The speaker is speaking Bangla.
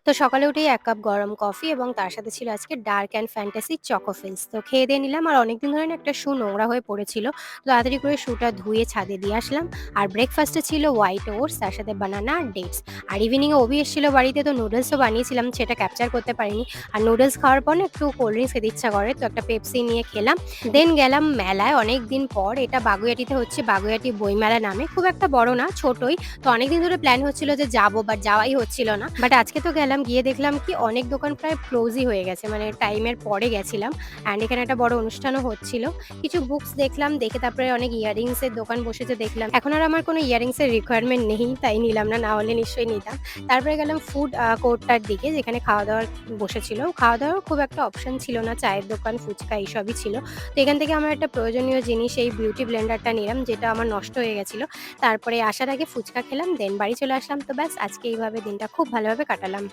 তো সকালে উঠেই ১ কাপ গরম কফি এবং তার সাথে ছিল আজকে ডার্ক অ্যান্ড ফ্যান্টাসি চকোফিলস। তো খেয়ে দিয়ে নিলাম। আর অনেকদিন ধরে না একটা শু নোংরা হয়ে পড়েছিল। তো তাড়াতাড়ি করে শুটা ধুয়ে ছাদে দিয়ে আসলাম। আর ব্রেকফাস্টে ছিল হোয়াইট ওটস, তার সাথে বানানা আর ডেটস। আর ইভিনিং এ অভি এসেছিল বাড়িতে, তো নুডলসও বানিয়েছিলাম, সেটা ক্যাপচার করতে পারিনি। আর নুডলস খাওয়ার পর না একটু কোল্ড ড্রিংকস খেতে ইচ্ছা করে, তো একটা পেপসি নিয়ে খেলাম। দেন গেলাম মেলায় অনেকদিন পর। এটা বাগুইআটিতে হচ্ছে, বাগুইআটি বইমেলা নামে। খুব একটা বড় না, ছোটই। তো অনেকদিন ধরে প্ল্যান হচ্ছিল যে যাবো, বাট যাওয়াই হচ্ছিল না। বাট আজকে তো গেলাম, গিয়ে দেখলাম কি অনেক দোকান প্রায় ক্লোজই হয়ে গেছে, মানে টাইমের পরে গেছিলাম। অ্যান্ড এখানে একটা বড় অনুষ্ঠানও হচ্ছিল। কিছু বুকস দেখলাম, দেখে তারপরে অনেক ইয়াররিংস এর দোকান বসেছে দেখলাম। এখন আর আমার কোনো ইয়াররিংস এর রিকোয়ারমেন্ট নেই, তাই নিলাম না, না হলে নিশ্চয়ই নিতাম। তারপরে গেলাম ফুড কোর্টটার দিকে, যেখানে খাওয়া দাওয়ার বসেছিল। খাওয়া দাওয়ার খুব একটা অপশন ছিল না, চায়ের দোকান, ফুচকা এইসবই ছিল। তো এখান থেকে আমার একটা প্রয়োজনীয় জিনিস, এই বিউটি ব্লেন্ডারটা নিলাম, যেটা আমার নষ্ট হয়ে গেছিল। তারপরে আসার আগে ফুচকা খেলাম, দেন বাড়ি চলে আসলাম। তো ব্যাস, আজকে এইভাবে দিনটা খুব ভালোভাবে কাটালাম।